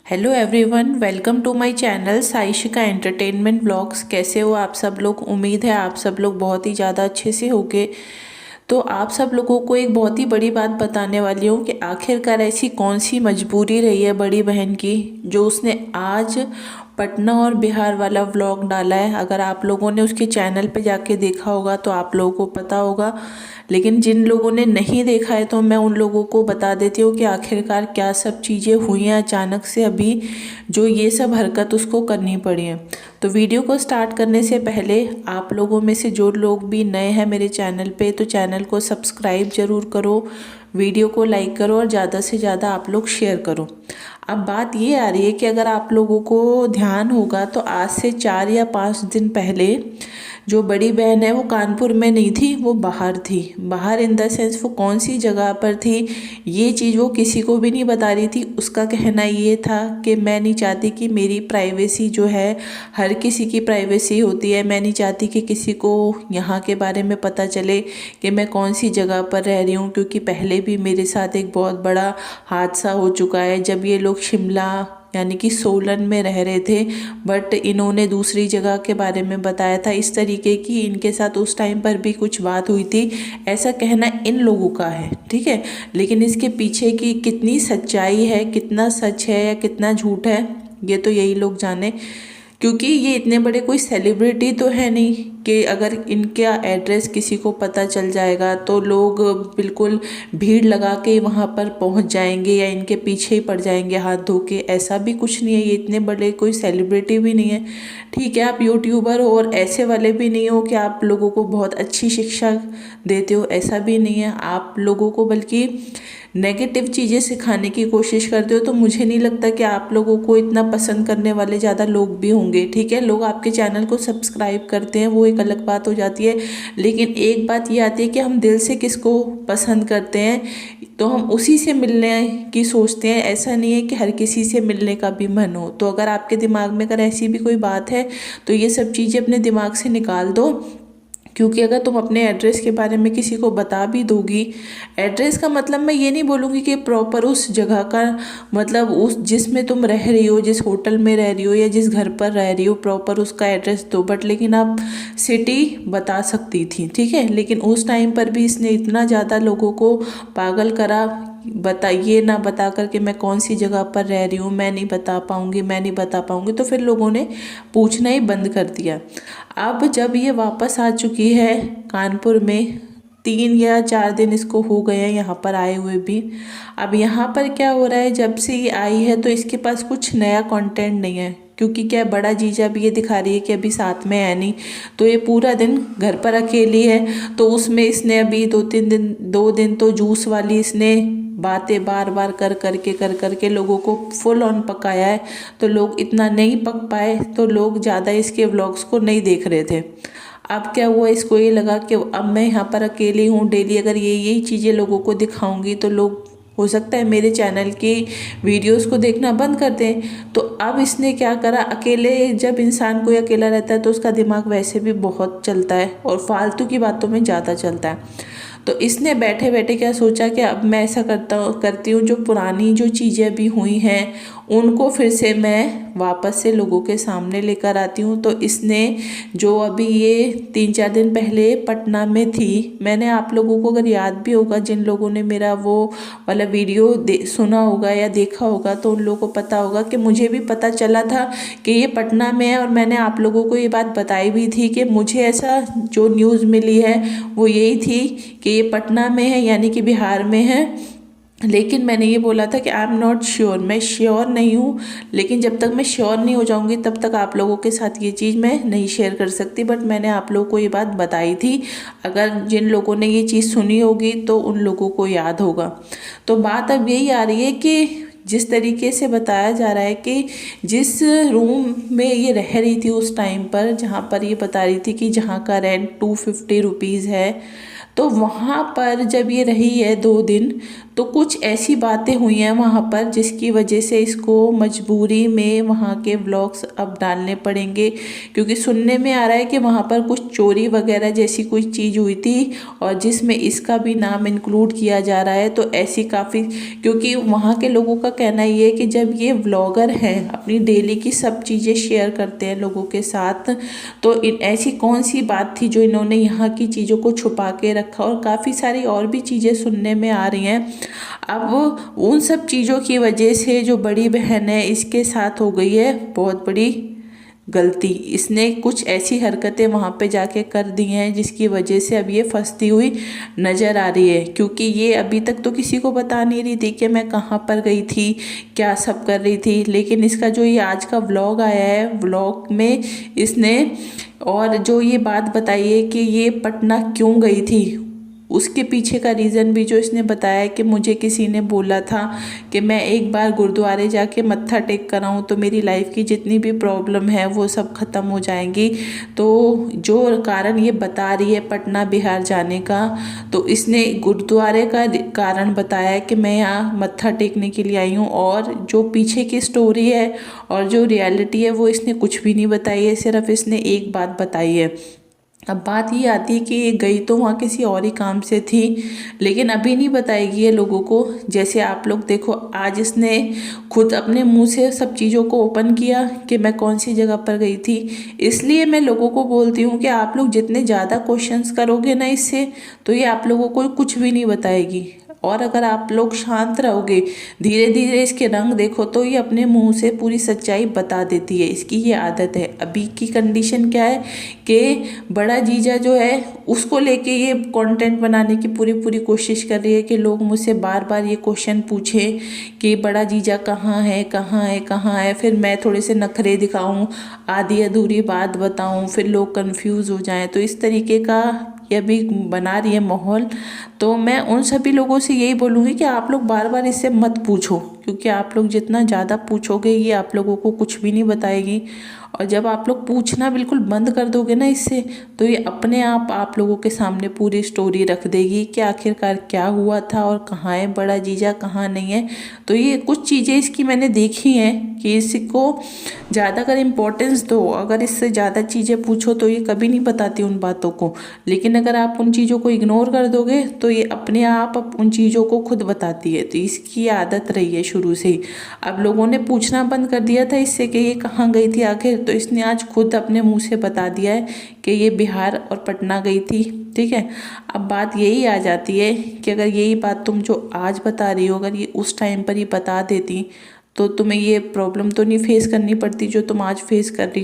Hello everyone, welcome to my channel Saishika entertainment vlogs. कैसे हो आप सब लोग? उम्मीद है आप सब लोग बहुत ही ज़्यादा अच्छे से होंगे। तो आप सब लोगों को एक बहुत ही बड़ी बात बताने वाली हूँ कि आखिरकार ऐसी कौन सी मजबूरी रही है बड़ी बहन की जो उसने आज पटना और बिहार वाला व्लॉग डाला है। अगर आप लोगों ने उसके चैनल पे जाके देखा होगा तो आप लोगों को पता होगा, लेकिन जिन लोगों ने नहीं देखा है तो मैं उन लोगों को बता देती हूँ कि आखिरकार क्या सब चीज़ें हुई हैं अचानक से अभी जो ये सब हरकत उसको करनी पड़ी है। तो वीडियो को स्टार्ट करने से पहले आप लोगों में से जो लोग भी नए हैं मेरे चैनल पे तो चैनल को सब्सक्राइब ज़रूर करो, वीडियो को लाइक करो और ज़्यादा से ज़्यादा आप लोग शेयर करो। अब बात ये आ रही है कि अगर आप लोगों को ध्यान होगा तो आज से 4 या 5 दिन पहले जो बड़ी बहन है वो कानपुर में नहीं थी, वो बाहर थी। बाहर इन द सेंस वो कौन सी जगह पर थी ये चीज़ वो किसी को भी नहीं बता रही थी। उसका कहना ये था कि मैं नहीं चाहती कि मेरी प्राइवेसी जो है, हर किसी की प्राइवेसी होती है, मैं नहीं चाहती कि किसी को यहाँ के बारे में पता चले कि मैं कौन सी जगह पर रह रही हूँ, क्योंकि पहले भी मेरे साथ एक बहुत बड़ा हादसा हो चुका है जब ये लोग शिमला यानी कि सोलन में रह रहे थे, बट इन्होंने दूसरी जगह के बारे में बताया था। इस तरीके की इनके साथ उस टाइम पर भी कुछ बात हुई थी, ऐसा कहना इन लोगों का है, ठीक है। लेकिन इसके पीछे की कितनी सच्चाई है, कितना सच है या कितना झूठ है, ये तो यही लोग जाने, क्योंकि ये इतने बड़े कोई सेलिब्रिटी तो है नहीं कि अगर इनका एड्रेस किसी को पता चल जाएगा तो लोग बिल्कुल भीड़ लगा के वहाँ पर पहुँच जाएंगे या इनके पीछे ही पड़ जाएंगे हाथ धो के। ऐसा भी कुछ नहीं है, ये इतने बड़े कोई सेलिब्रिटी भी नहीं है, ठीक है। आप यूट्यूबर हो और ऐसे वाले भी नहीं हो कि आप लोगों को बहुत अच्छी शिक्षा देते हो, ऐसा भी नहीं है। आप लोगों को बल्कि नेगेटिव चीज़ें सिखाने की कोशिश करते हो, तो मुझे नहीं लगता कि आप लोगों को इतना पसंद करने वाले ज़्यादा लोग भी होंगे, ठीक है। लोग आपके चैनल को सब्सक्राइब करते हैं वो एक अलग बात हो जाती है, लेकिन एक बात ये आती है कि हम दिल से किसको पसंद करते हैं तो हम उसी से मिलने की सोचते हैं। ऐसा नहीं है कि हर किसी से मिलने का भी मन हो। तो अगर आपके दिमाग में अगर ऐसी भी कोई बात है तो ये सब चीज़ें अपने दिमाग से निकाल दो, क्योंकि अगर तुम अपने एड्रेस के बारे में किसी को बता भी दोगी, एड्रेस का मतलब मैं ये नहीं बोलूँगी कि प्रॉपर उस जगह का, मतलब उस जिसमें तुम रह रही हो, जिस होटल में रह रही हो या जिस घर पर रह रही हो प्रॉपर उसका एड्रेस दो, बट लेकिन आप सिटी बता सकती थी, ठीक है। लेकिन उस टाइम पर भी इसने इतना ज़्यादा लोगों को पागल करा, बताइए ना बता कर के मैं कौन सी जगह पर रह रही हूँ, मैं नहीं बता पाऊँगी, मैं नहीं बता पाऊँगी, तो फिर लोगों ने पूछना ही बंद कर दिया। अब जब ये वापस आ चुकी है कानपुर में, 3 या 4 दिन इसको हो गए हैं यहाँ पर आए हुए भी। अब यहाँ पर क्या हो रहा है, जब से ये आई है तो इसके पास कुछ नया कंटेंट नहीं है, क्योंकि क्या बड़ा जीजा भी ये दिखा रही है कि अभी साथ में है नहीं, तो ये पूरा दिन घर पर अकेली है। तो उसमें इसने अभी 2 दिन तो जूस वाली इसने बातें बार बार कर करके लोगों को फुल ऑन पकाया है। तो लोग इतना नहीं पक पाए तो लोग ज़्यादा इसके व्लॉग्स को नहीं देख रहे थे। अब क्या हुआ, इसको ये लगा कि अब मैं यहाँ पर अकेली हूँ, डेली अगर यही चीज़ें लोगों को दिखाऊंगी तो लोग हो सकता है मेरे चैनल की वीडियोस को देखना बंद कर दें। तो अब इसने क्या करा, अकेले जब इंसान कोई अकेला रहता है तो उसका दिमाग वैसे भी बहुत चलता है और फालतू की बातों में ज़्यादा चलता है। तो इसने बैठे बैठे क्या सोचा कि अब मैं ऐसा करती हूँ, जो पुरानी जो चीज़ें अभी हुई हैं उनको फिर से मैं वापस से लोगों के सामने लेकर आती हूँ। तो इसने जो अभी ये 3 4 दिन पहले पटना में थी, मैंने आप लोगों को अगर याद भी होगा, जिन लोगों ने मेरा वो वाला वीडियो सुना होगा या देखा होगा तो उन लोगों को पता होगा कि मुझे भी पता चला था कि ये पटना में है, और मैंने आप लोगों को ये बात बताई भी थी कि मुझे ऐसा जो न्यूज़ मिली है वो यही थी कि ये पटना में है यानी कि बिहार में है। लेकिन मैंने ये बोला था कि आई एम नॉट श्योर, मैं श्योर नहीं हूँ, लेकिन जब तक मैं श्योर नहीं हो जाऊँगी तब तक आप लोगों के साथ ये चीज़ मैं नहीं शेयर कर सकती। बट मैंने आप लोगों को ये बात बताई थी, अगर जिन लोगों ने ये चीज़ सुनी होगी तो उन लोगों को याद होगा। तो बात अब यही आ रही है कि जिस तरीके से बताया जा रहा है कि जिस रूम में ये रह रही थी उस टाइम पर, जहाँ पर ये बता रही थी कि जहाँ का रेंट 250 रुपीज़ है, तो वहाँ पर जब ये रही है 2 दिन तो कुछ ऐसी बातें हुई हैं वहाँ पर जिसकी वजह से इसको मजबूरी में वहाँ के व्लॉग्स अब डालने पड़ेंगे, क्योंकि सुनने में आ रहा है कि वहाँ पर कुछ चोरी वगैरह जैसी कोई चीज़ हुई थी और जिसमें इसका भी नाम इंक्लूड किया जा रहा है। तो ऐसी काफ़ी, क्योंकि वहाँ के लोगों का कहना ये है कि जब ये व्लॉगर हैं अपनी डेली की सब चीज़ें शेयर करते हैं लोगों के साथ, तो ऐसी कौन सी बात थी जो इन्होंने यहाँ की चीज़ों को छुपा के रखा। और काफ़ी सारी और भी चीज़ें सुनने में आ रही हैं। अब उन सब चीज़ों की वजह से जो बड़ी बहन है इसके साथ हो गई है बहुत बड़ी गलती। इसने कुछ ऐसी हरकतें वहाँ पे जाके कर दी हैं जिसकी वजह से अब ये फंसती हुई नज़र आ रही है, क्योंकि ये अभी तक तो किसी को बता नहीं रही थी कि मैं कहाँ पर गई थी, क्या सब कर रही थी। लेकिन इसका जो ये आज का व्लॉग आया है, व्लॉग में इसने और जो ये बात बताई है कि ये पटना क्यों गई थी, उसके पीछे का रीज़न भी जो इसने बताया कि मुझे किसी ने बोला था कि मैं एक बार गुरुद्वारे जाके मत्था टेक कर आऊँ तो मेरी लाइफ की जितनी भी प्रॉब्लम है वो सब ख़त्म हो जाएंगी। तो जो कारण ये बता रही है पटना बिहार जाने का, तो इसने गुरुद्वारे का कारण बताया कि मैं यहाँ मत्था टेकने के लिए आई हूँ, और जो पीछे की स्टोरी है और जो रियलिटी है वो इसने कुछ भी नहीं बताई है। सिर्फ इसने एक बात बताई है। अब बात ये आती है कि ये गई तो वहाँ किसी और ही काम से थी, लेकिन अभी नहीं बताएगी ये लोगों को। जैसे आप लोग देखो, आज इसने खुद अपने मुंह से सब चीज़ों को ओपन किया कि मैं कौन सी जगह पर गई थी। इसलिए मैं लोगों को बोलती हूँ कि आप लोग जितने ज़्यादा क्वेश्चंस करोगे ना इससे, तो ये आप लोगों को कुछ भी नहीं बताएगी। और अगर आप लोग शांत रहोगे, धीरे धीरे इसके रंग देखो, तो ये अपने मुंह से पूरी सच्चाई बता देती है। इसकी ये आदत है। अभी की कंडीशन क्या है कि बड़ा जीजा जो है उसको लेके ये कंटेंट बनाने की पूरी पूरी कोशिश कर रही है कि लोग मुझसे बार बार ये क्वेश्चन पूछें कि बड़ा जीजा कहाँ है, कहाँ है, कहाँ है। फिर मैं थोड़े से नखरे दिखाऊं, आधी अधूरी बात बताऊं, फिर लोग कंफ्यूज हो जाएं। तो इस तरीके का ये अभी बना रही है माहौल। तो मैं उन सभी लोगों से यही बोलूँगी कि आप लोग बार बार इससे मत पूछो, क्योंकि आप लोग जितना ज़्यादा पूछोगे ये आप लोगों को कुछ भी नहीं बताएगी। और जब आप लोग पूछना बिल्कुल बंद कर दोगे ना इससे, तो ये अपने आप लोगों के सामने पूरी स्टोरी रख देगी कि आखिरकार क्या हुआ था और कहाँ है बड़ा जीजा, कहाँ नहीं है। तो ये कुछ चीज़ें इसकी मैंने देखी हैं कि इसको ज़्यादा अगर इम्पोर्टेंस दो, अगर इससे ज़्यादा चीज़ें पूछो तो ये कभी नहीं बताती उन बातों को। लेकिन अगर आप उन चीज़ों को इग्नोर कर दोगे तो ये अपने आप उन चीज़ों को खुद बताती है। तो इसकी आदत रही है शुरू से ही। अब लोगों ने पूछना बंद कर दिया था इससे कि ये कहाँ गई थी आखिर, तो इसने आज खुद अपने मुंह से बता दिया है कि ये बिहार और पटना गई थी। ठीक है। अब बात यही आ जाती है कि अगर यही बात तुम जो आज बता रही हो, अगर ये उस टाइम पर ही बता देती तो तुम्हें ये प्रॉब्लम तो नहीं फेस करनी पड़ती जो तुम आज फेस कर रही हो।